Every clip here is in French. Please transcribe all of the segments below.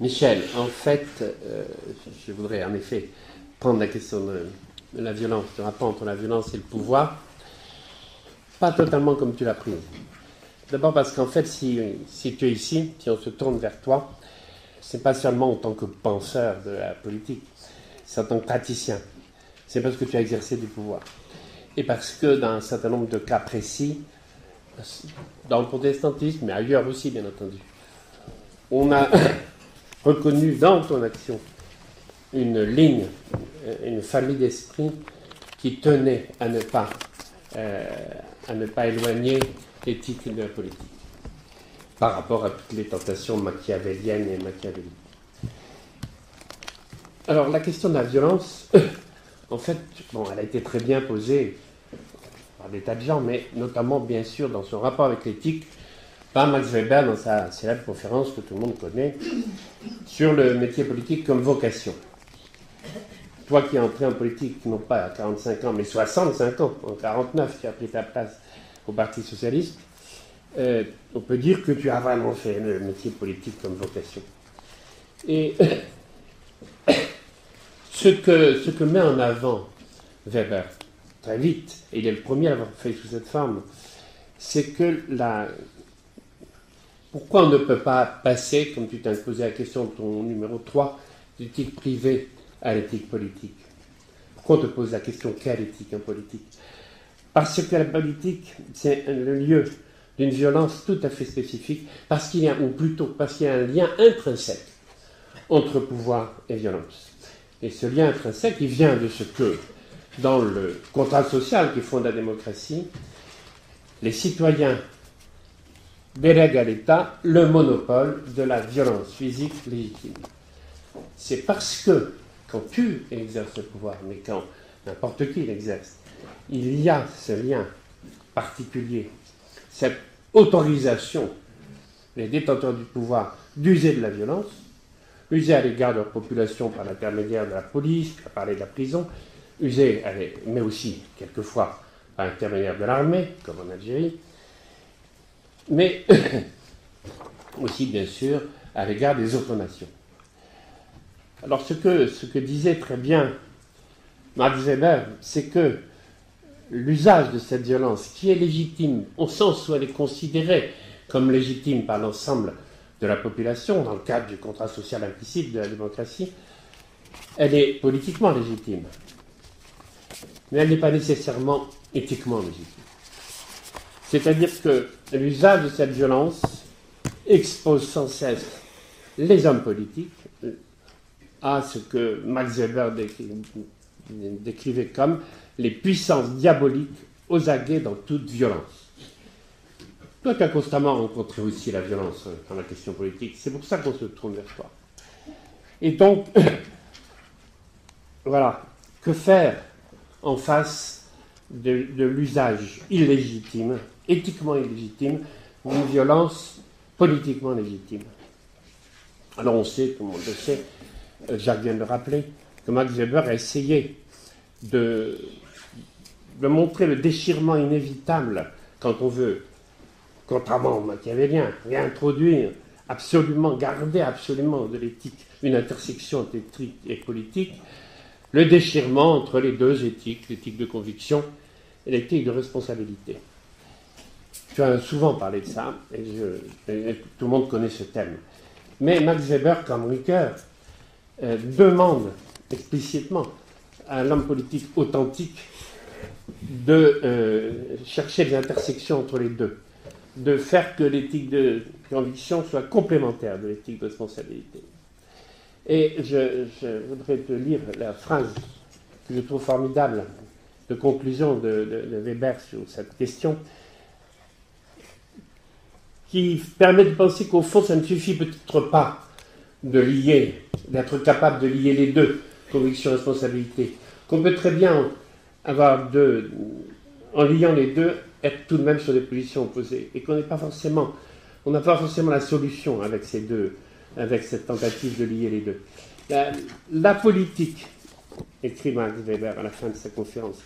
Michel, en fait, je voudrais en effet prendre la question de la violence, du rapport entre la violence et le pouvoir, pas totalement comme tu l'as prise. D'abord parce qu'en fait, si tu es ici, si on se tourne vers toi, c'est pas seulement en tant que penseur de la politique, c'est en tant que praticien. C'est parce que tu as exercé du pouvoir. Et parce que dans un certain nombre de cas précis, dans le protestantisme, mais ailleurs aussi, bien entendu, on a reconnu dans ton action une ligne, une famille d'esprit qui tenait à ne pas éloigner l'éthique de la politique par rapport à toutes les tentations machiavéliennes et machiavéliques. Alors la question de la violence, en fait, bon, elle a été très bien posée par des tas de gens, mais notamment bien sûr dans son rapport avec l'éthique, par Max Weber dans sa célèbre conférence que tout le monde connaît sur le métier politique comme vocation. Toi qui es entré en politique, non pas à 45 ans, mais 65 ans, en 49, tu as pris ta place au Parti Socialiste, on peut dire que tu as vraiment fait le métier politique comme vocation. Et ce que met en avant Weber, très vite, et il est le premier à l'avoir fait sous cette forme, c'est que pourquoi on ne peut pas passer, comme tu t'as posé la question de ton numéro 3, d'éthique privée à l'éthique politique. Pourquoi on te pose la question quelle éthique en politique? Parce que la politique, c'est le lieu d'une violence tout à fait spécifique, parce qu'il y a un lien intrinsèque entre pouvoir et violence. Et ce lien intrinsèque, il vient de ce que, dans le contrat social qui fonde la démocratie, les citoyens délèguent à l'État le monopole de la violence physique légitime. C'est parce que, quand tu exerces le pouvoir, mais quand n'importe qui l'exerce, il y a ce lien particulier, cette autorisation des détenteurs du pouvoir d'user de la violence, user à l'égard de leur population par l'intermédiaire de la police, tu as parlé de la prison, user, mais aussi, quelquefois, par l'intermédiaire de l'armée, comme en Algérie, mais aussi, bien sûr, à l'égard des autres nations. Alors, ce que disait très bien Max Weber, c'est que l'usage de cette violence, qui est légitime, au sens où elle est considérée comme légitime par l'ensemble de la population, dans le cadre du contrat social implicite de la démocratie, elle est politiquement légitime. Mais elle n'est pas nécessairement éthiquement légitime. C'est-à-dire que l'usage de cette violence expose sans cesse les hommes politiques à ce que Max Weber décrivait comme les puissances diaboliques aux aguets dans toute violence. Toi, tu as constamment rencontré aussi la violence dans la question politique. C'est pour ça qu'on se tourne vers toi. Et donc, voilà, que faire en face de l'usage illégitime, éthiquement illégitime, d'une violence politiquement légitime? Alors on sait, tout le monde le sait, Jacques vient de le rappeler, que Max Weber a essayé de montrer le déchirement inévitable quand on veut, contrairement aux machiavéliens, réintroduire absolument, garder absolument de l'éthique une intersection entre éthique et politique, le déchirement entre les deux éthiques, l'éthique de conviction et l'éthique de responsabilité. Tu as souvent parlé de ça, et tout le monde connaît ce thème. Mais Max Weber, comme Ricoeur, demande explicitement à l'homme politique authentique de chercher des intersections entre les deux, de faire que l'éthique de conviction soit complémentaire de l'éthique de responsabilité. Et je voudrais te lire la phrase que je trouve formidable de conclusion de Weber sur cette question, qui permet de penser qu'au fond, ça ne suffit peut-être pas d'être capable de lier les deux, conviction et responsabilité, qu'on peut très bien avoir en liant les deux, être tout de même sur des positions opposées, et qu'on n'a pas forcément la solution avec ces deux, avec cette tentative de lier les deux. La politique, écrit Max Weber à la fin de sa conférence,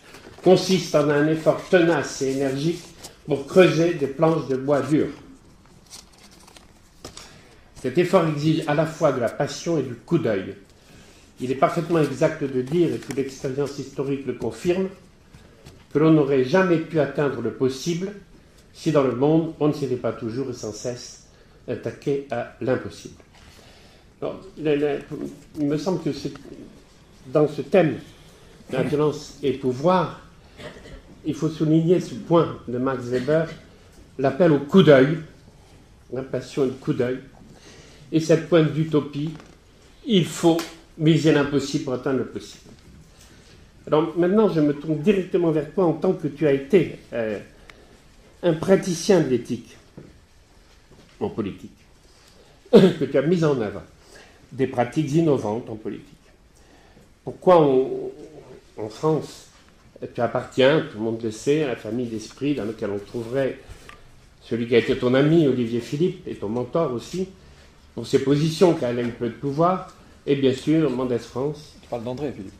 consiste en un effort tenace et énergique pour creuser des planches de bois dur. Cet effort exige à la fois de la passion et du coup d'œil. Il est parfaitement exact de dire, et toute l'expérience historique le confirme, que l'on n'aurait jamais pu atteindre le possible si dans le monde on ne s'était pas toujours et sans cesse attaqué à l'impossible. Alors, il me semble que dans ce thème de la violence et pouvoir, il faut souligner ce point de Max Weber, l'appel au coup d'œil, la passion et le coup d'œil, et cette pointe d'utopie, il faut miser l'impossible pour atteindre le possible. Alors maintenant, je me tourne directement vers toi en tant que tu as été un praticien de l'éthique en politique, que tu as mis en œuvre des pratiques innovantes en politique. Pourquoi en France, tu appartiens, tout le monde le sait, à la famille d'esprit dans laquelle on trouverait celui qui a été ton ami, Olivier Philippe, et ton mentor aussi, pour ses positions, car elle a eu peu de pouvoir, et bien sûr, Mendès France. Tu parles d'André, Philippe.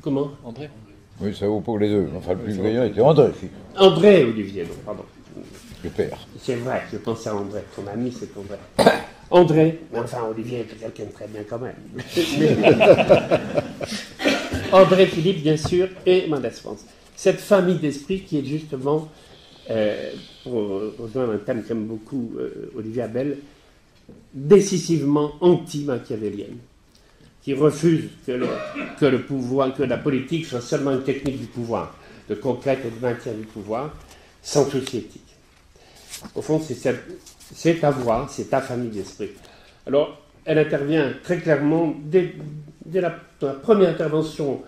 Comment ? André. Oui, ça vaut pour les deux. Enfin, le plus brillant était André, Philippe. André Olivier, donc, pardon. Le père. C'est vrai, je pensais à André. Ton ami, c'est André. André, mais enfin, Olivier est quelqu'un de très bien quand même. André Philippe, bien sûr, et Mendès France. Cette famille d'esprit qui est justement, pour rejoindre un thème qu'aime beaucoup Olivier Abel, décisivement anti-machiavélienne, qui refuse que le pouvoir, que la politique soit seulement une technique du pouvoir, de conquête et de maintien du pouvoir, sans souci éthique. Au fond, c'est ta voix, c'est ta famille d'esprit. Alors, elle intervient très clairement dès la première intervention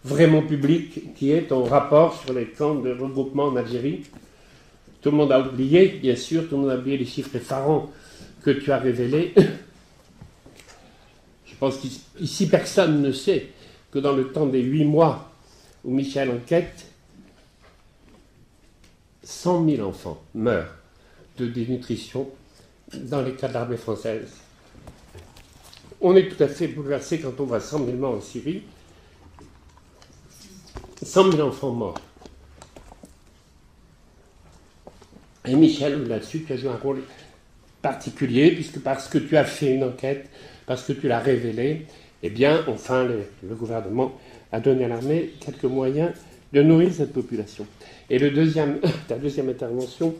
vraiment publique, qui est ton rapport sur les camps de regroupement en Algérie. Tout le monde a oublié, bien sûr, tout le monde a oublié les chiffres effarants que tu as révélés. Je pense qu'ici, personne ne sait que dans le temps des 8 mois où Michel enquête, 100 000 enfants meurent de dénutrition dans les cas de l'armée française. On est tout à fait bouleversé quand on voit 100 000 morts en Syrie. 100 000 enfants morts. Et Michel, là-dessus, tu as joué un rôle particulier, parce que tu as fait une enquête, parce que tu l'as révélé, eh bien, enfin, le gouvernement a donné à l'armée quelques moyens de nourrir cette population. Et ta deuxième intervention,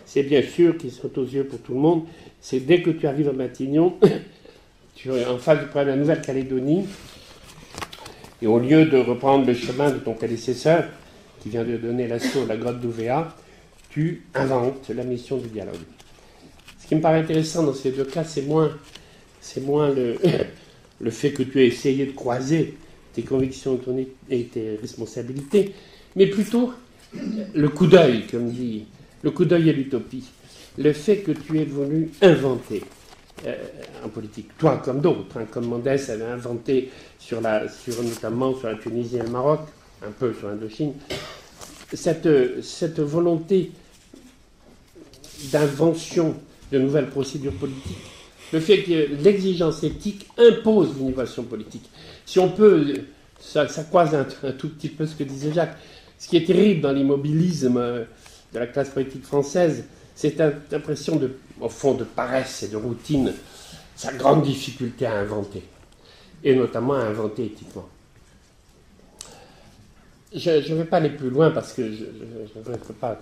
c'est bien sûr, qui saute aux yeux pour tout le monde, c'est dès que tu arrives à Matignon, tu es en face du problème de la Nouvelle-Calédonie, et au lieu de reprendre le chemin de ton prédécesseur, qui vient de donner l'assaut à la grotte d'Ouvéa, tu inventes la mission du dialogue. Ce qui me paraît intéressant dans ces deux cas, c'est moins le fait que tu aies essayé de croiser tes convictions et tes responsabilités, mais plutôt le coup d'œil, comme dit, le coup d'œil et l'utopie. Le fait que tu aies voulu inventer en politique, toi comme d'autres, comme Mendès avait inventé notamment sur la Tunisie et le Maroc, un peu sur l'Indochine, cette volonté d'invention de nouvelles procédures politiques, le fait que l'exigence éthique impose l'innovation politique. Si on peut, ça croise un tout petit peu ce que disait Jacques, ce qui est terrible dans l'immobilisme de la classe politique française, c'est cette impression au fond, de paresse et de routine, sa grande difficulté à inventer, et notamment à inventer éthiquement. Je ne vais pas aller plus loin parce que je ne veux pas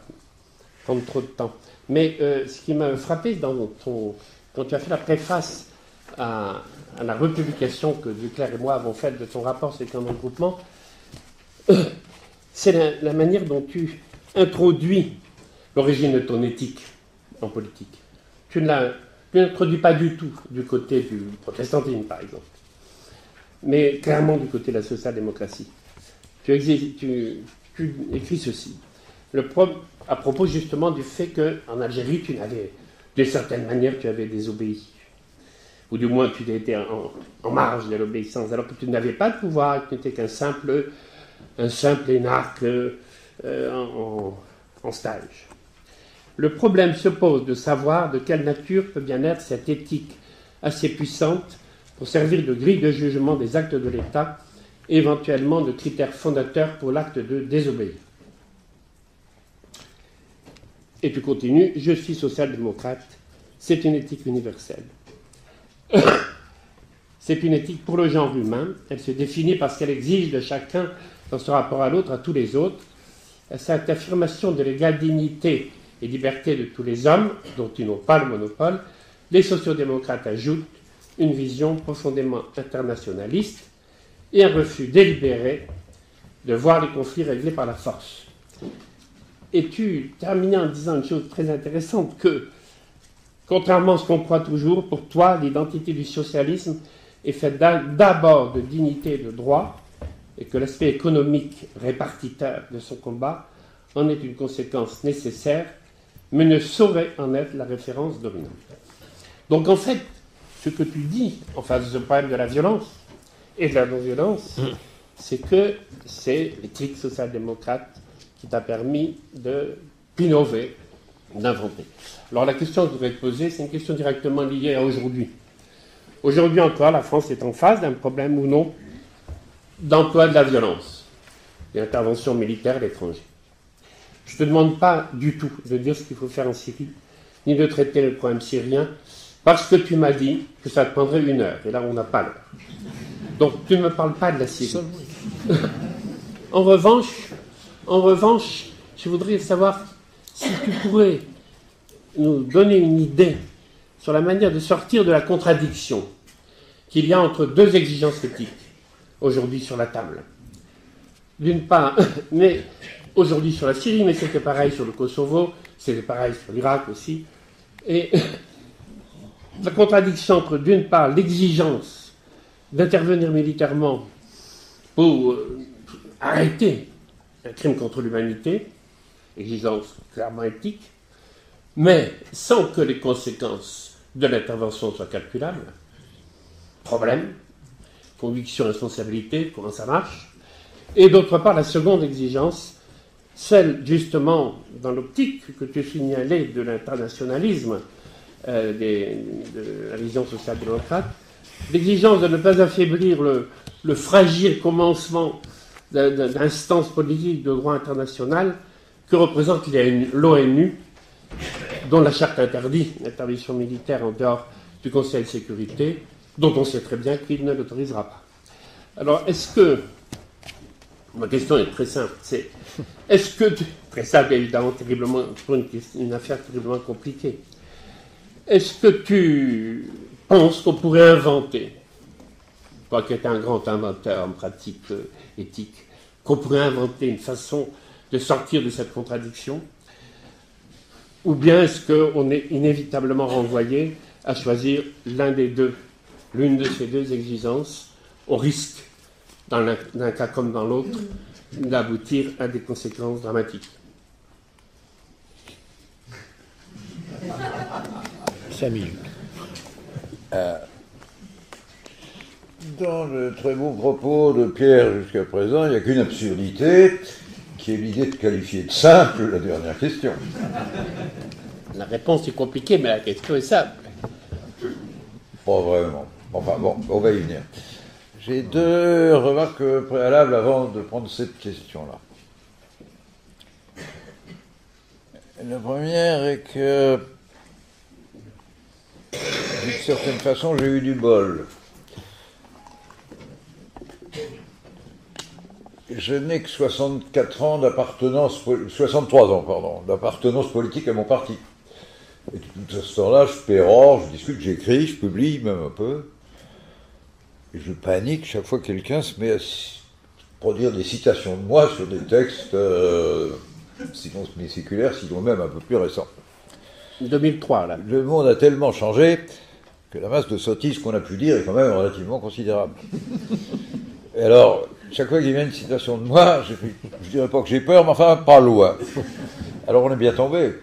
prendre trop de temps. Mais ce qui m'a frappé quand tu as fait la préface à la republication que Duclerc et moi avons faite de ton rapport sur les camps de regroupement, c'est la manière dont tu introduis l'origine de ton éthique en politique. Tu ne l'introduis pas du tout du côté du protestantisme, par exemple, mais clairement du côté de la social-démocratie. Tu écris ceci. À propos justement du fait qu'en Algérie, d'une certaine manière, tu avais désobéi. Ou du moins, tu étais en marge de l'obéissance, alors que tu n'avais pas de pouvoir, que tu n'étais qu'un simple énarque en stage. Le problème se pose de savoir de quelle nature peut bien être cette éthique assez puissante pour servir de grille de jugement des actes de l'État, éventuellement de critères fondateurs pour l'acte de désobéir. Et tu continues, je suis social-démocrate, c'est une éthique universelle. C'est une éthique pour le genre humain. Elle se définit parce qu'elle exige de chacun, dans son rapport à l'autre, à tous les autres, cette affirmation de l'égale dignité et liberté de tous les hommes, dont ils n'ont pas le monopole. Les sociodémocrates ajoutent une vision profondément internationaliste et un refus délibéré de voir les conflits réglés par la force. Et tu terminais en disant une chose très intéressante, que, contrairement à ce qu'on croit toujours, pour toi, l'identité du socialisme est faite d'abord de dignité et de droit, et que l'aspect économique répartiteur de son combat en est une conséquence nécessaire, mais ne saurait en être la référence dominante. Donc en fait, ce que tu dis en face de ce problème de la violence et de la non-violence, c'est que c'est l'éthique social-démocrate qui t'a permis d'innover, d'inventer. Alors la question que je voudrais te poser, c'est une question directement liée à aujourd'hui. Aujourd'hui encore, la France est en face d'un problème ou non d'emploi de la violence et d'intervention militaire à l'étranger. Je ne te demande pas du tout de dire ce qu'il faut faire en Syrie, ni de traiter le problème syrien, parce que tu m'as dit que ça te prendrait 1 heure, et là on n'a pas l'heure. Donc tu ne me parles pas de la Syrie. En revanche, je voudrais savoir si tu pourrais nous donner une idée sur la manière de sortir de la contradiction qu'il y a entre deux exigences éthiques aujourd'hui sur la table. D'une part, mais aujourd'hui sur la Syrie, mais c'était pareil sur le Kosovo, c'était pareil sur l'Irak aussi, et la contradiction entre, d'une part, l'exigence d'intervenir militairement pour arrêter un crime contre l'humanité, exigence clairement éthique, mais sans que les conséquences de l'intervention soient calculables. Problème, conviction, responsabilité, comment ça marche. Et d'autre part, la seconde exigence, celle justement dans l'optique que tu signalais de l'internationalisme, de la vision social-démocrate, l'exigence de ne pas affaiblir le fragile commencement d'instance politique de droit international que représente l'ONU, dont la charte interdit l'intervention militaire en dehors du Conseil de sécurité, dont on sait très bien qu'il ne l'autorisera pas. Alors, est-ce que... Ma question est très simple, c'est... Est-ce que... Très simple, évidemment, terriblement, pour une affaire terriblement compliquée. Est-ce que tu penses qu'on pourrait inventer, toi qui es un grand inventeur en pratique éthique, qu'on pourrait inventer une façon de sortir de cette contradiction? Ou bien est-ce qu'on est inévitablement renvoyé à choisir l'une de ces deux exigences, au risque, dans l'un cas comme dans l'autre, d'aboutir à des conséquences dramatiques? 5 minutes. Dans le très beau propos de Pierre jusqu'à présent, il n'y a qu'une absurdité, qui est l'idée de qualifier de simple la dernière question. La réponse est compliquée, mais la question est simple. Pas vraiment. Enfin bon, on va y venir. J'ai 2 remarques préalables avant de prendre cette question-là. La première est que, d'une certaine façon, j'ai eu du bol. Je n'ai que 63 ans d'appartenance politique à mon parti. Et tout à ce temps-là, je pérore, je discute, j'écris, je publie même un peu. Et je panique chaque fois que quelqu'un se met à produire des citations de moi sur des textes, sinon séculaires, sinon même un peu plus récents. 2003, là. Le monde a tellement changé que la masse de sottises qu'on a pu dire est quand même relativement considérable. Et alors, chaque fois qu'il y a une citation de moi, je ne dirais pas que j'ai peur, mais enfin, pas loin. Alors on est bien tombé.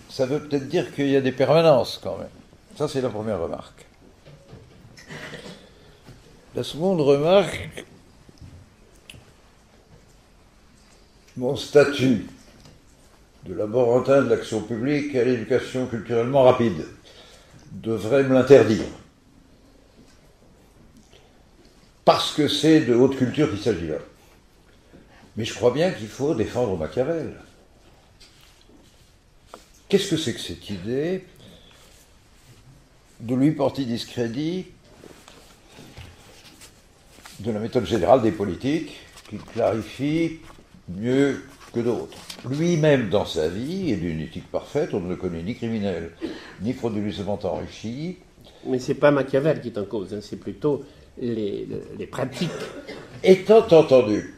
Ça veut peut-être dire qu'il y a des permanences quand même. Ça, c'est la première remarque. La seconde remarque, mon statut de laborantin de l'action publique à l'éducation culturellement rapide devrait me l'interdire. Parce que c'est de haute culture qu'il s'agit là. Mais je crois bien qu'il faut défendre Machiavel. Qu'est-ce que c'est que cette idée de lui porter discrédit de la méthode générale des politiques, qui clarifie mieux que d'autres. Lui-même, dans sa vie, est d'une éthique parfaite, on ne le connaît ni criminel, ni frauduleusement enrichi. Mais ce n'est pas Machiavel qui est en cause, hein, c'est plutôt les pratiques. Étant entendu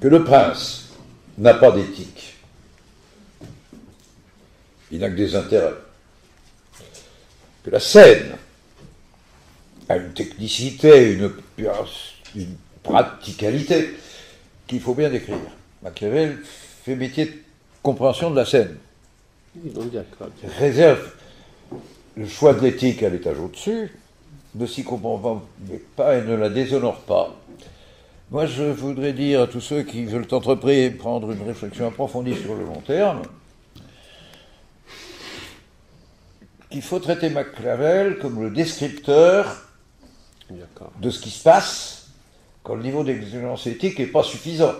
que le prince n'a pas d'éthique, il n'a que des intérêts, que la scène a une technicité, une praticalité qu'il faut bien décrire. Machiavel fait métier de compréhension de la scène. Réserve le choix de l'éthique à l'étage au-dessus, ne s'y comprend pas et ne la déshonore pas. Moi, je voudrais dire à tous ceux qui veulent entreprendre une réflexion approfondie sur le long terme qu'il faut traiter Machiavel comme le descripteur de ce qui se passe quand le niveau d'exigence éthique n'est pas suffisant.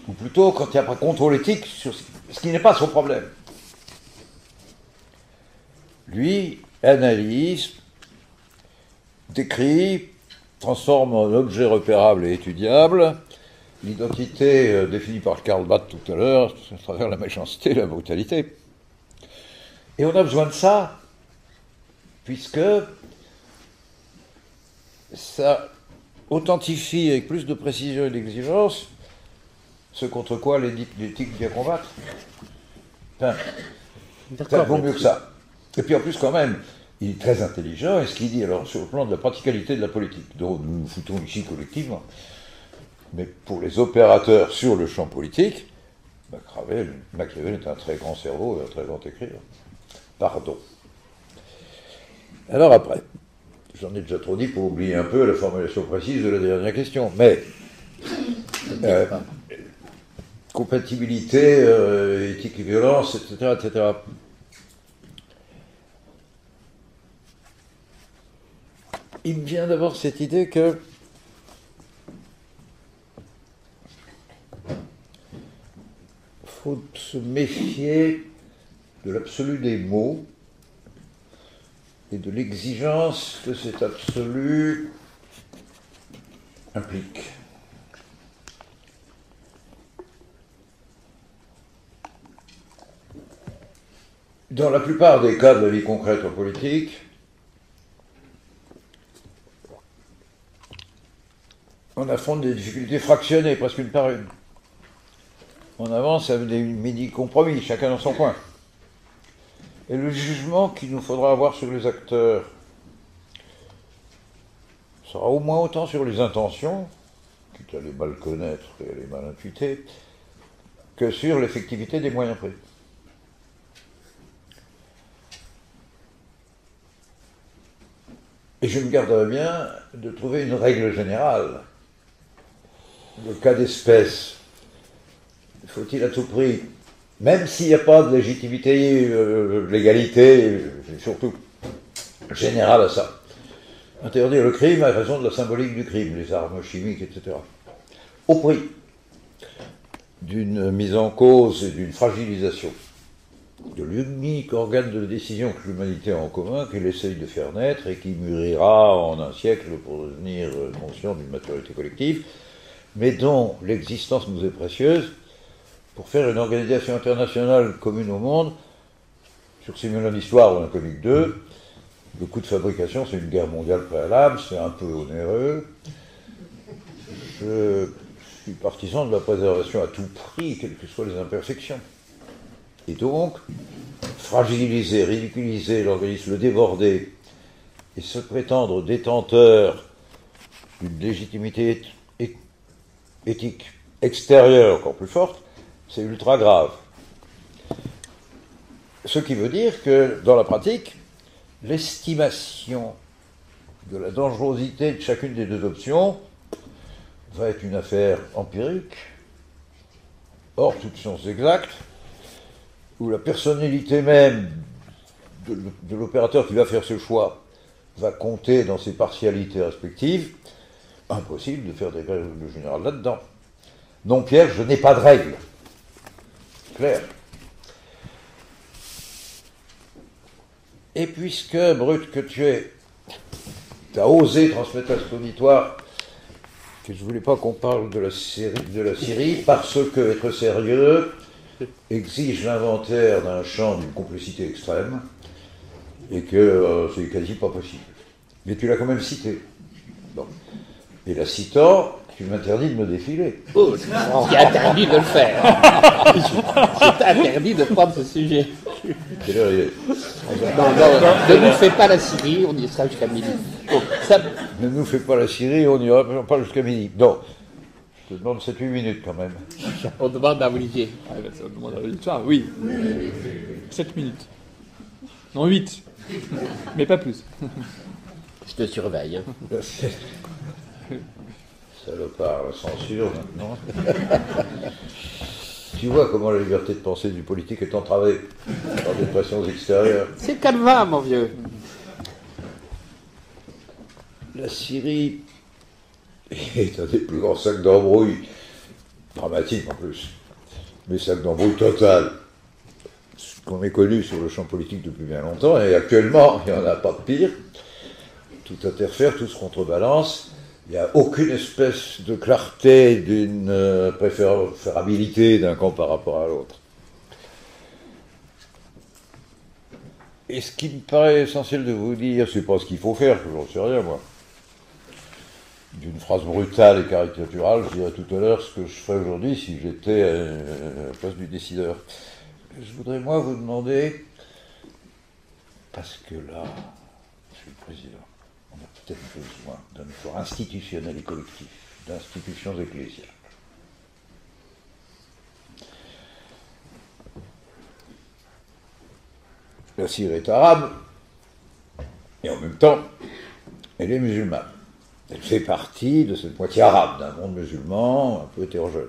Ou plutôt quand il n'y a pas de contrôle éthique sur ce qui n'est pas son problème. Lui analyse, décrit, transforme en objet repérable et étudiable l'identité définie par Karl Barth tout à l'heure, à travers la méchanceté et la brutalité. Et on a besoin de ça, puisque ça authentifie avec plus de précision et d'exigence ce contre quoi l'éthique vient combattre. Enfin, ça vaut mieux que ça. Et puis en plus, quand même, il est très intelligent, et ce qu'il dit, alors, sur le plan de la praticalité de la politique, dont nous nous foutons ici collectivement, mais pour les opérateurs sur le champ politique, Machiavel est un très grand cerveau et un très grand écrivain. Pardon. Alors après, j'en ai déjà trop dit pour oublier un peu la formulation précise de la dernière question, mais compatibilité, éthique et violence, etc., etc. Il me vient d'avoir cette idée que faut se méfier de l'absolu des mots et de l'exigence que cet absolu implique. Dans la plupart des cas de la vie concrète en politique, on affronte des difficultés fractionnées, presque une par une. On avance avec des mini-compromis, chacun dans son coin. Et le jugement qu'il nous faudra avoir sur les acteurs sera au moins autant sur les intentions, quitte à les mal connaître et à les mal intuiter, que sur l'effectivité des moyens pris. Et je me garderai bien de trouver une règle générale. Le cas d'espèce, faut-il à tout prix, même s'il n'y a pas de légitimité, légalité, surtout générale à ça, interdire le crime à raison de la symbolique du crime, les armes chimiques, etc. Au prix d'une mise en cause et d'une fragilisation de l'unique organe de décision que l'humanité a en commun, qu'elle essaye de faire naître et qui mûrira en un siècle pour devenir conscient d'une maturité collective, mais dont l'existence nous est précieuse pour faire une organisation internationale commune au monde. Sur 6 millions d'histoires, on n'en a connu que 2. Le coût de fabrication, c'est une guerre mondiale préalable, c'est un peu onéreux. Je suis partisan de la préservation à tout prix, quelles que soient les imperfections. Et donc, fragiliser, ridiculiser l'organisme, le déborder, et se prétendre détenteur d'une légitimité éthique extérieure encore plus forte, c'est ultra grave. Ce qui veut dire que, dans la pratique, l'estimation de la dangerosité de chacune des deux options va être une affaire empirique, hors toute science exacte, où la personnalité même de l'opérateur qui va faire ce choix va compter dans ses partialités respectives. Impossible de faire des règles générales là-dedans. Non, Pierre, je n'ai pas de règles. Clair. Et puisque, Brut, que tu as osé transmettre à ce auditoire que je ne voulais pas qu'on parle de la Syrie, parce que être sérieux exige l'inventaire d'un champ d'une complicité extrême, et que c'est quasi pas possible. Mais tu l'as quand même cité. Bon. Et la citant, tu m'interdis de me défiler. Oh, c'est interdit de le faire. C'est interdit de prendre ce sujet. Quelle heure il est? Non, ne nous fais pas la Syrie, on y sera jusqu'à midi. Oh, ça... Ne nous fais pas la Syrie, on ira pas jusqu'à midi. Non, je te demande 7-8 minutes quand même. On demande à Olivier. On demande à Olivier. Oui. 7 minutes. Non, 8. Mais pas plus. Je te surveille. Hein. Salopard, la censure maintenant. Tu vois comment la liberté de penser du politique est entravée par des pressions extérieures. C'est calme, mon vieux. La Syrie est un des plus grands sacs d'embrouille, dramatique en plus, mais sac d'embrouille total, qu'on est connu sur le champ politique depuis bien longtemps, et actuellement, il n'y en a pas de pire. Tout interfère, tout se contrebalance. Il n'y a aucune espèce de clarté, d'une préférabilité d'un camp par rapport à l'autre. Et ce qui me paraît essentiel de vous dire, c'est pas ce qu'il faut faire, j'en sais rien moi. D'une phrase brutale et caricaturale, je dirais tout à l'heure ce que je ferais aujourd'hui si j'étais à la place du décideur. Je voudrais moi vous demander, parce que là, Monsieur le Président, on a peut-être besoin d'un effort institutionnel et collectif, d'institutions ecclésiales. La Syrie est arabe, et en même temps, elle est musulmane. Elle fait partie de cette moitié arabe, d'un monde musulman un peu hétérogène.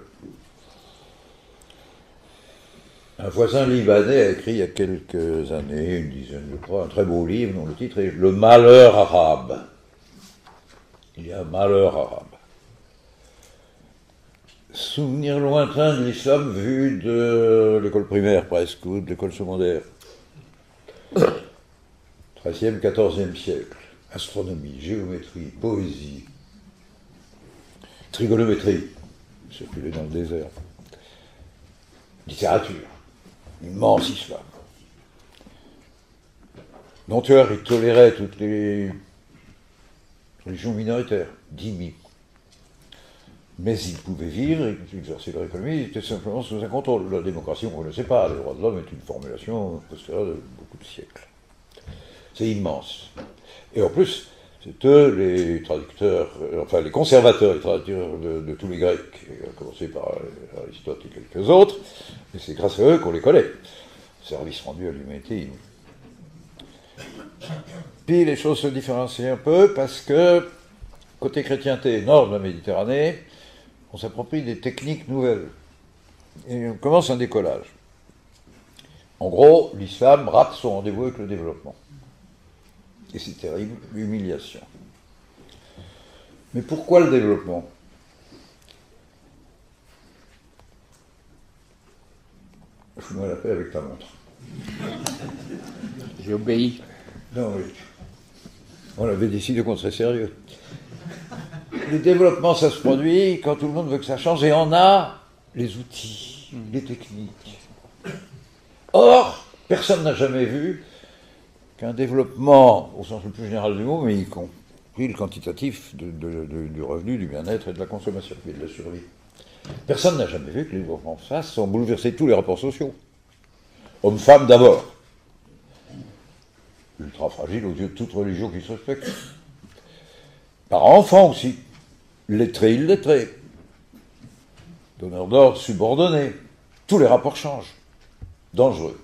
Un voisin libanais a écrit il y a quelques années, une dizaine je crois, un très beau livre dont le titre est « Le malheur arabe ». Il y a un malheur arabe. Souvenir lointain de l'islam vu de l'école primaire presque, ou de l'école secondaire. 13e, 14e siècle. Astronomie, géométrie, poésie, trigonométrie, circuler dans le désert, littérature, immense islam. Monteur, il tolérait toutes les religions minoritaires, dhimmi. Mais il pouvait vivre et exercer leur économie, il était simplement sous un contrôle. La démocratie, on ne le sait pas, les droits de l'homme est une formulation postérieure de beaucoup de siècles. C'est immense. Et en plus, c'est eux les traducteurs, enfin les conservateurs et traducteurs de tous les Grecs, à commencer par Aristote et quelques autres, et c'est grâce à eux qu'on les connaît. Service rendu à l'humanité. Puis les choses se différencient un peu parce que, côté chrétienté nord de la Méditerranée, on s'approprie des techniques nouvelles. Et on commence un décollage. En gros, l'islam rate son rendez-vous avec le développement. Et c'est terrible, l'humiliation. Mais pourquoi le développement? Fous-moi la paix avec ta montre. J'ai obéi. Non, oui. On avait décidé qu'on serait sérieux. Le développement, ça se produit quand tout le monde veut que ça change, et on a les outils, les techniques. Or, personne n'a jamais vu qu'un développement, au sens le plus général du mot, mais y compris le quantitatif du revenu, du bien-être et de la consommation et de la survie. Personne n'a jamais vu que les développements fassent ont bouleversé tous les rapports sociaux. Hommes-femmes d'abord. Ultra fragile aux yeux de toute religion qui se respecte. Parents-enfants aussi. Lettrés, illettrés. Donneurs d'ordre, subordonnés. Tous les rapports changent. Dangereux.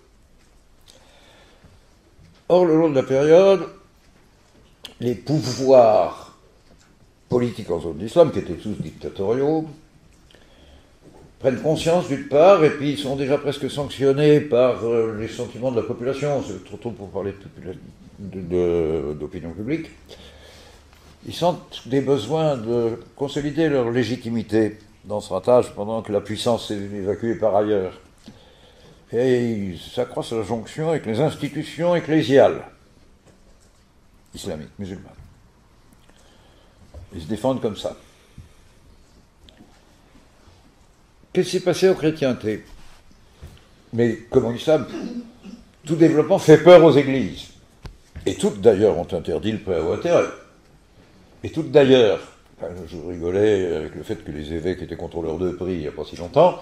Or, le long de la période, les pouvoirs politiques en zone d'islam, qui étaient tous dictatoriaux, prennent conscience d'une part, et puis ils sont déjà presque sanctionnés par les sentiments de la population, c'est trop tôt pour parler d'opinion publique. Ils sentent des besoins de consolider leur légitimité dans ce ratage pendant que la puissance est évacuée par ailleurs. Et ils s'accroissent à la jonction avec les institutions ecclésiales, islamique, musulmane. Ils se défendent comme ça. Qu'est-ce qui s'est passé aux chrétientés? Mais comme en islam, tout développement fait peur aux églises. Et toutes d'ailleurs ont interdit le prêt à intérêt. Et toutes d'ailleurs, je rigolais avec le fait que les évêques étaient contrôleurs de prix il n'y a pas si longtemps,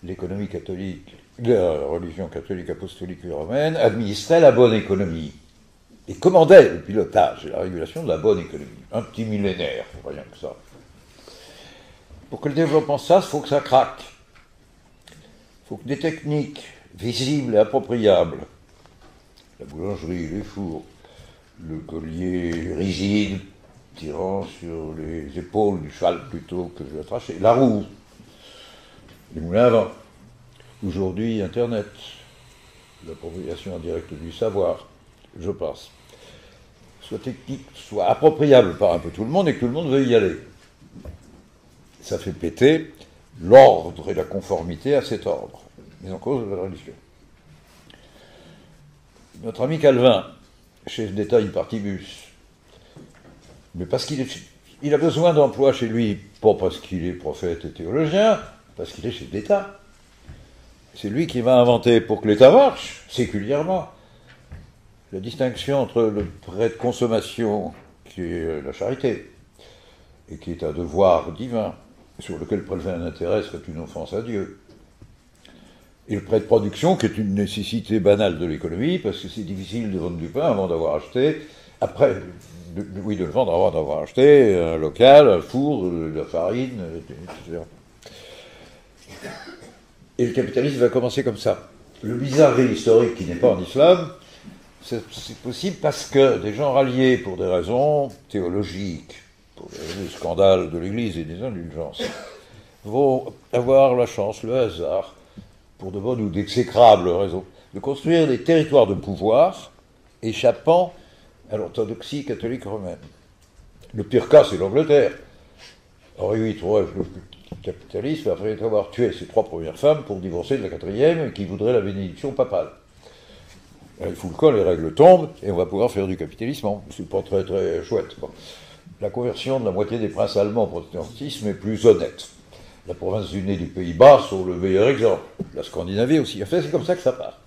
l'économie catholique, la religion catholique apostolique et romaine administrait la bonne économie. Et commandait le pilotage et la régulation de la bonne économie. Un petit millénaire, rien que ça. Pour que le développement se fasse, il faut que ça craque. Il faut que des techniques visibles et appropriables, la boulangerie, les fours, le collier rigide, tirant sur les épaules du cheval plutôt que de la trachée, la roue, les moulins à vent, aujourd'hui Internet, l'appropriation indirecte du savoir, je passe, soit technique, soit appropriable par un peu tout le monde et que tout le monde veuille y aller. Ça fait péter l'ordre et la conformité à cet ordre, mais en cause de la religion. Notre ami Calvin, chef d'État in partibus, mais parce qu'il a besoin d'emploi chez lui, pas parce qu'il est prophète et théologien, parce qu'il est chef d'État. C'est lui qui va inventer, pour que l'État marche, séculièrement, la distinction entre le prêt de consommation, qui est la charité, et qui est un devoir divin, sur lequel prélever un intérêt serait une offense à Dieu, et le prêt de production, qui est une nécessité banale de l'économie, parce que c'est difficile de vendre du pain avant d'avoir acheté, après, de le vendre avant d'avoir acheté un local, un four, de la farine, etc. Et le capitalisme va commencer comme ça. Le bizarrerie historique qui n'est pas en islam, c'est possible parce que des gens ralliés pour des raisons théologiques, pour des scandales de l'Église et des indulgences, vont avoir la chance, le hasard, pour de bonnes ou d'exécrables raisons, de construire des territoires de pouvoir échappant à l'orthodoxie catholique romaine. Le pire cas, c'est l'Angleterre. Henri VIII trouve le capitalisme après avoir tué ses 3 premières femmes pour divorcer de la 4e qui voudrait la bénédiction papale. Là, il fout le camp, les règles tombent, et on va pouvoir faire du capitalisme. C'est pas très très chouette. Bon. La conversion de la moitié des princes allemands au protestantisme est plus honnête. La province du nez des Pays-Bas sont le meilleur exemple. La Scandinavie aussi. Enfin, c'est comme ça que ça part.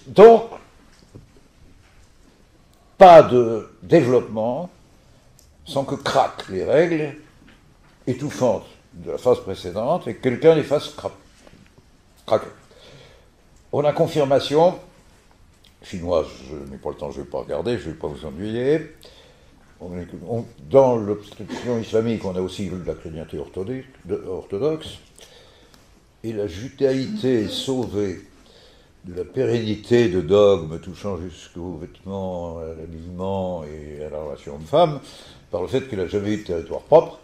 Donc, pas de développement sans que craquent les règles étouffantes de la phase précédente et que quelqu'un les fasse craquer. On a confirmation, chinoise, je n'ai pas le temps, je ne vais pas regarder, je ne vais pas vous ennuyer. Dans l'obstruction islamique, on a aussi la chrétienté orthodoxe, et la judaïté est sauvée de la pérennité de dogmes touchant jusqu'aux vêtements, à l'habillement et à la relation homme-femme, par le fait qu'elle n'a jamais eu de territoire propre,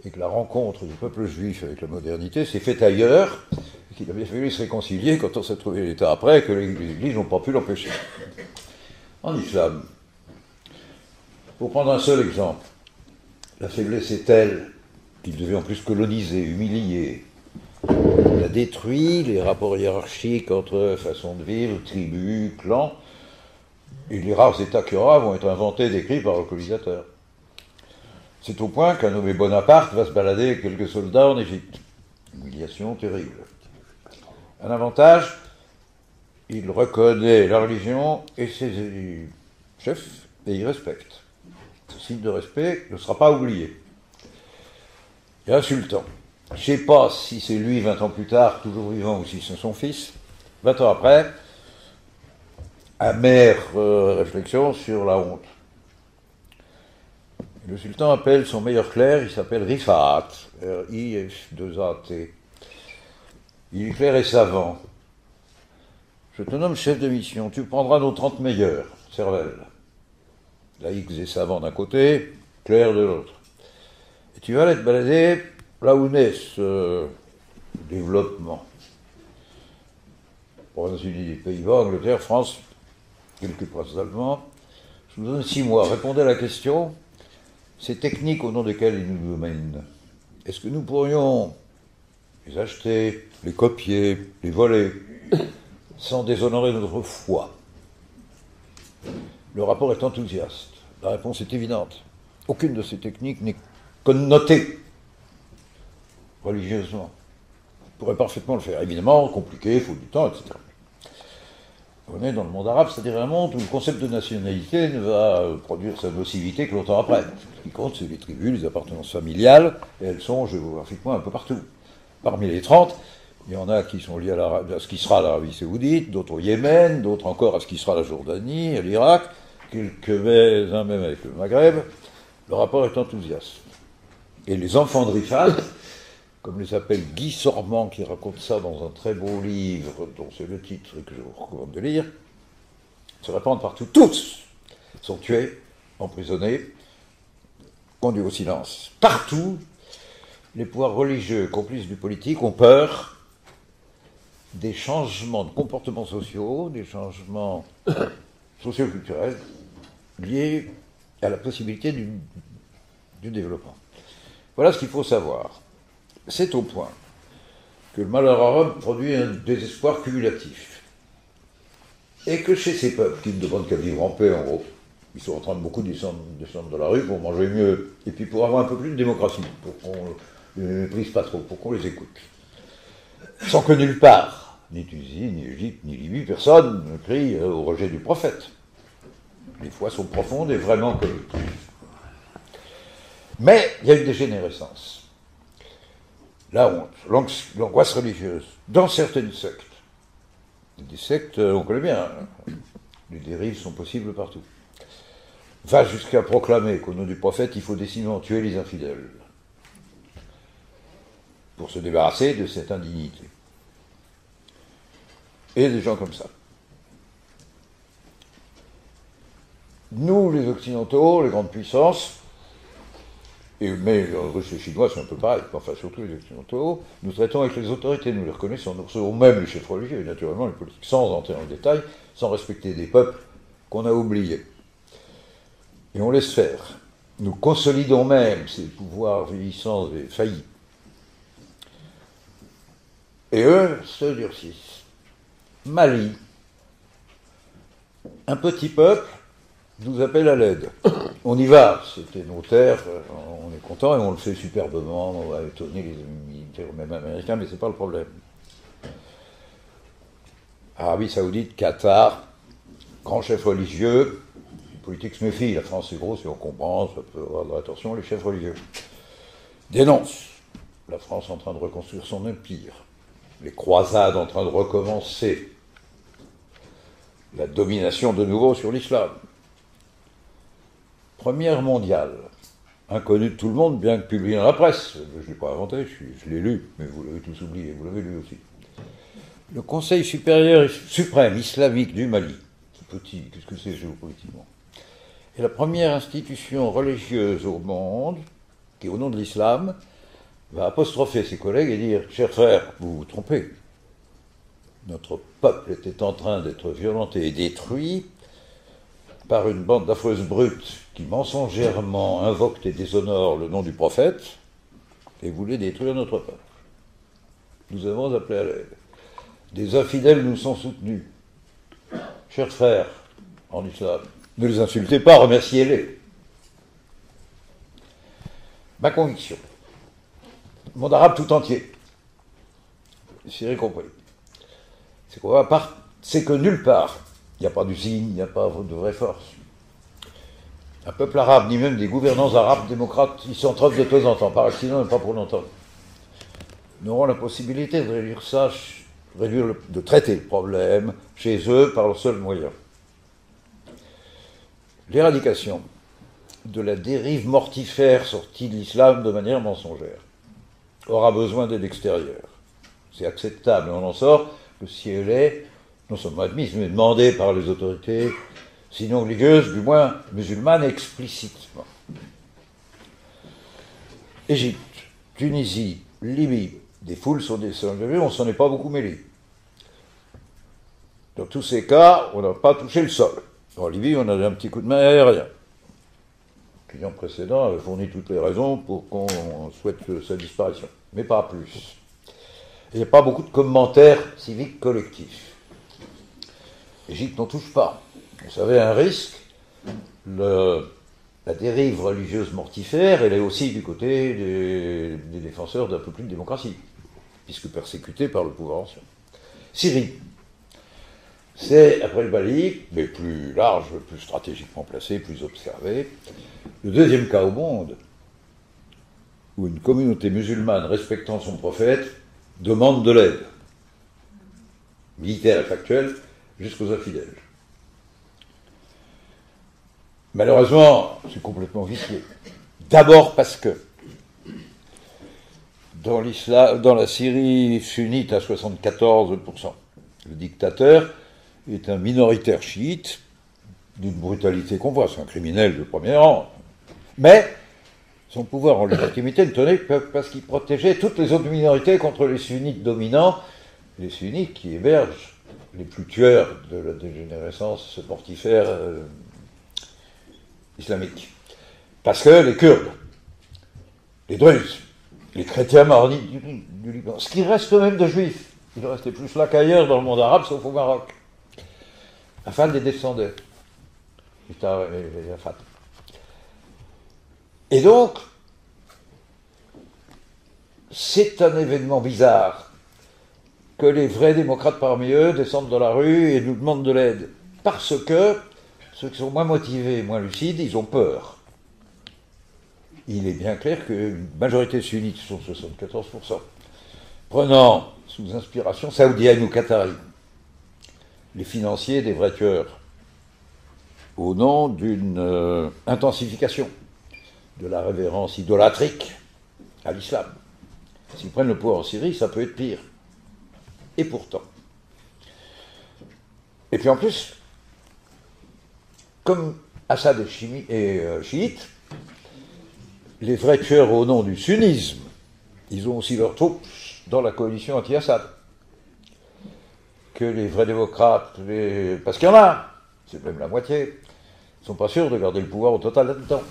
et que la rencontre du peuple juif avec la modernité s'est faite ailleurs, et qu'il a bien fallu se réconcilier quand on s'est trouvé l'État après, que les églises n'ont pas pu l'empêcher. En islam, pour prendre un seul exemple, la faiblesse est telle qu'il devait en plus coloniser, humilier. Il a détruit les rapports hiérarchiques entre façons de vivre, tribus, clans, et les rares États qu'il y aura vont être inventés, décrits par le colonisateur. C'est au point qu'un nommé Bonaparte va se balader avec quelques soldats en Égypte. Humiliation terrible. Un avantage, il reconnaît la religion et ses chefs, et il respecte. Ce signe de respect ne sera pas oublié. Il y a un sultan. Je ne sais pas si c'est lui 20 ans plus tard, toujours vivant, ou si c'est son fils. 20 ans après, amère réflexion sur la honte. Le sultan appelle son meilleur clerc, il s'appelle Rifat, R-I-F-2-A-T. Il est clerc et savant. Je te nomme chef de mission, tu prendras nos 30 meilleurs, cervelles. Laïcs et savants d'un côté, clerc de l'autre. Et tu vas aller te balader là où naît ce développement. Province-Unie des Pays-Bas, Angleterre, France, quelques princes allemands. Je vous donne 6 mois. Répondez à la question. Ces techniques au nom desquelles ils nous dominent, est-ce que nous pourrions les acheter, les copier, les voler, sans déshonorer notre foi? Le rapport est enthousiaste. La réponse est évidente. Aucune de ces techniques n'est connotée religieusement. On pourrait parfaitement le faire. Évidemment, compliqué, il faut du temps, etc. On est dans le monde arabe, c'est-à-dire un monde où le concept de nationalité ne va produire sa nocivité que longtemps après. Ce qui compte, c'est les tribus, les appartenances familiales, et elles sont géographiquement un peu partout. Parmi les 30, il y en a qui sont liés à ce qui sera l'Arabie Saoudite, d'autres au Yémen, d'autres encore à ce qui sera la Jordanie, à l'Irak, quelques-uns même avec le Maghreb. Le rapport est enthousiaste. Et les enfants de Rifat, comme les appelle Guy Sormand, qui raconte ça dans un très beau livre, dont c'est le titre que je vous recommande de lire, se répandent partout. Tous sont tués, emprisonnés, conduits au silence. Partout, les pouvoirs religieux, complices du politique, ont peur des changements de comportements sociaux, des changements socio-culturels liés à la possibilité du développement. Voilà ce qu'il faut savoir. C'est au point que le malheur arabe produit un désespoir cumulatif. Et que chez ces peuples qui ne demandent qu'à vivre en paix, en gros, ils sont en train de beaucoup descendre dans la rue pour manger mieux, et puis pour avoir un peu plus de démocratie, pour qu'on ne les méprise pas trop, pour qu'on les écoute. Sans que nulle part, ni Tunisie, ni Égypte, ni Libye, personne ne crie au rejet du prophète. Les foi sont profondes et vraiment collectives. Mais il y a une dégénérescence. La honte, l'angoisse religieuse, dans certaines sectes. Des sectes, on connaît bien, hein. Les dérives sont possibles partout. Va jusqu'à proclamer qu'au nom du prophète, il faut décidément tuer les infidèles pour se débarrasser de cette indignité. Et des gens comme ça. Nous, les Occidentaux, les grandes puissances, mais les Russes et les Chinois, c'est un peu pareil, enfin surtout les Occidentaux, nous traitons avec les autorités, nous les reconnaissons, nous recevons même les chefs religieux, et naturellement les politiques, sans entrer en détail, sans respecter des peuples qu'on a oubliés. Et on laisse faire. Nous consolidons même ces pouvoirs vieillissants et faillis. Et eux se durcissent. Mali, un petit peuple, nous appelle à l'aide. On y va, c'était nos terres, on est content et on le fait superbement, on va étonner les militaires, même américains, mais c'est pas le problème. Arabie Saoudite, Qatar, grands chefs religieux, les politiques se méfient, la France c'est gros, si on comprend, ça peut avoir de l'attention, les chefs religieux dénoncent la France en train de reconstruire son empire, les croisades en train de recommencer, la domination de nouveau sur l'islam. Première mondiale, inconnue de tout le monde, bien que publiée dans la presse. Je ne l'ai pas inventé, je l'ai lu, mais vous l'avez tous oublié, vous l'avez lu aussi. Le Conseil supérieur suprême islamique du Mali, c'est petit, qu'est-ce que c'est géopolitiquement, est la première institution religieuse au monde qui, au nom de l'islam, va apostropher ses collègues et dire « Chers frères, vous vous trompez. Notre peuple était en train d'être violenté et détruit par une bande d'affreuses brutes qui mensongèrement invoquent et déshonorent le nom du prophète et voulaient détruire notre peuple. Nous avons appelé à l'aide. Des infidèles nous sont soutenus. Chers frères, en islam, ne les insultez pas, remerciez-les. » Ma conviction, le monde arabe tout entier, c'est compris, c'est que nulle part, il n'y a pas d'usine, il n'y a pas de vraie force. Un peuple arabe, ni même des gouvernants arabes démocrates, ils s'entreuvent de temps en temps, par accident et pas pour longtemps, n'auront la possibilité de réduire ça, de traiter le problème chez eux par leur seul moyen. L'éradication de la dérive mortifère sortie de l'islam de manière mensongère aura besoin d'aide extérieure. C'est acceptable, on en sort que si elle est non seulement admise, mais demandée par les autorités, sinon religieuses, du moins musulmanes explicitement. Égypte, Tunisie, Libye, des foules sont descendues, on ne s'en est pas beaucoup mêlé. Dans tous ces cas, on n'a pas touché le sol. En Libye, on a un petit coup de main aérien. Le client précédent avait fourni toutes les raisons pour qu'on souhaite sa disparition, mais pas plus. Il n'y a pas beaucoup de commentaires civiques collectifs. L'Égypte n'en touche pas. Vous savez, un risque, la dérive religieuse mortifère, elle est aussi du côté des défenseurs d'un peu plus de démocratie, puisque persécutés par le pouvoir ancien. Syrie. C'est, après le Mali, mais plus large, plus stratégiquement placé, plus observé, le deuxième cas au monde où une communauté musulmane respectant son prophète demande de l'aide, militaire et factuelle, jusqu'aux infidèles. Malheureusement, c'est complètement vicié. D'abord parce que dans la Syrie sunnite à 74%, le dictateur est un minoritaire chiite d'une brutalité qu'on voit, c'est un criminel de premier rang. Mais son pouvoir en légitimité ne tenait que parce qu'il protégeait toutes les autres minorités contre les sunnites dominants, les sunnites qui hébergent les plus tueurs de la dégénérescence mortifère islamique. Parce que les Kurdes, les Druzes, les chrétiens maronites du Liban, ce qui reste même de juifs, il restait plus là qu'ailleurs dans le monde arabe, sauf au Maroc. Afin de les descendre. Et donc, c'est un événement bizarre que les vrais démocrates parmi eux descendent dans la rue et nous demandent de l'aide. Parce que ceux qui sont moins motivés, moins lucides, ils ont peur. Il est bien clair qu'une majorité sunnite, sont 74%, prenant sous inspiration saoudienne ou qatari, les financiers des vrais tueurs, au nom d'une intensification de la révérence idolâtrique à l'islam. S'ils prennent le pouvoir en Syrie, ça peut être pire. Et pourtant. Et puis en plus, comme Assad est chiite, les vrais tueurs au nom du sunnisme, ils ont aussi leurs troupes dans la coalition anti-Assad. Que les vrais démocrates, parce qu'il y en a, c'est même la moitié, ne sont pas sûrs de garder le pouvoir au total là-dedans.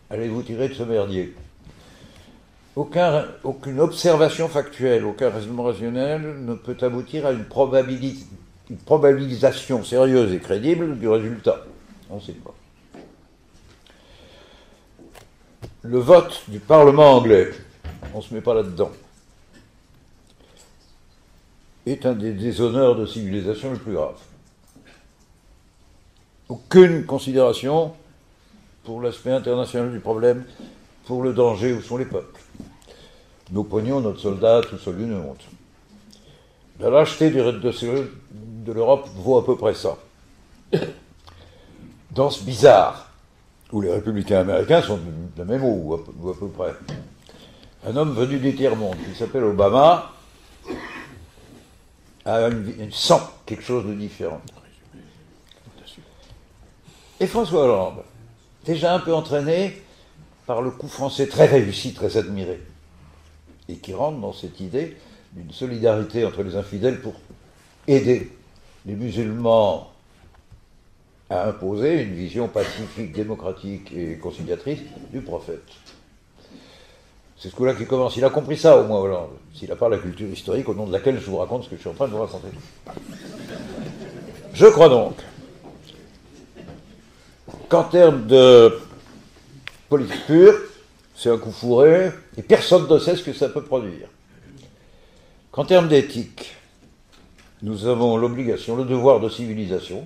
Allez vous tirer de ce merdier. Aucune observation factuelle, aucun raisonnement rationnel ne peut aboutir à une probabilisation sérieuse et crédible du résultat. On ne sait pas. Le vote du Parlement anglais, on ne se met pas là-dedans, est un des déshonneurs de civilisation les plus graves. Aucune considération pour l'aspect international du problème, pour le danger où sont les peuples. Nos pognons, notre soldat, tout seul une honte. La lâcheté de l'Europe vaut à peu près ça. Dans ce bizarre, où les républicains américains sont de la même eau, ou à peu près, un homme venu du tiers-monde, qui s'appelle Obama, sent quelque chose de différent. Et François Hollande, déjà un peu entraîné par le coup français très réussi, très admiré, et qui rentre dans cette idée d'une solidarité entre les infidèles pour aider les musulmans à imposer une vision pacifique, démocratique et conciliatrice du prophète. C'est ce coup-là qui commence. Il a compris ça, au moins, Hollande. S'il n'a pas la culture historique au nom de laquelle je vous raconte ce que je suis en train de vous raconter. Je crois donc qu'en termes de politique pure, c'est un coup fourré, et personne ne sait ce que ça peut produire. Qu'en termes d'éthique, nous avons l'obligation, le devoir de civilisation,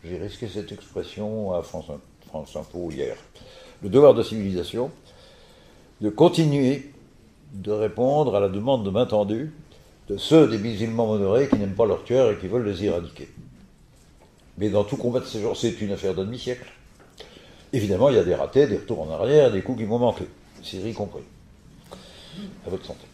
j'ai risqué cette expression à France Info hier, le devoir de civilisation, de continuer de répondre à la demande de main tendue de ceux des musulmans modérés qui n'aiment pas leurs tueurs et qui veulent les éradiquer. Mais dans tout combat de ces jours, c'est une affaire d'un demi-siècle. Évidemment, il y a des ratés, des retours en arrière, des coups qui m'ont manqué, Syrie compris. À votre santé.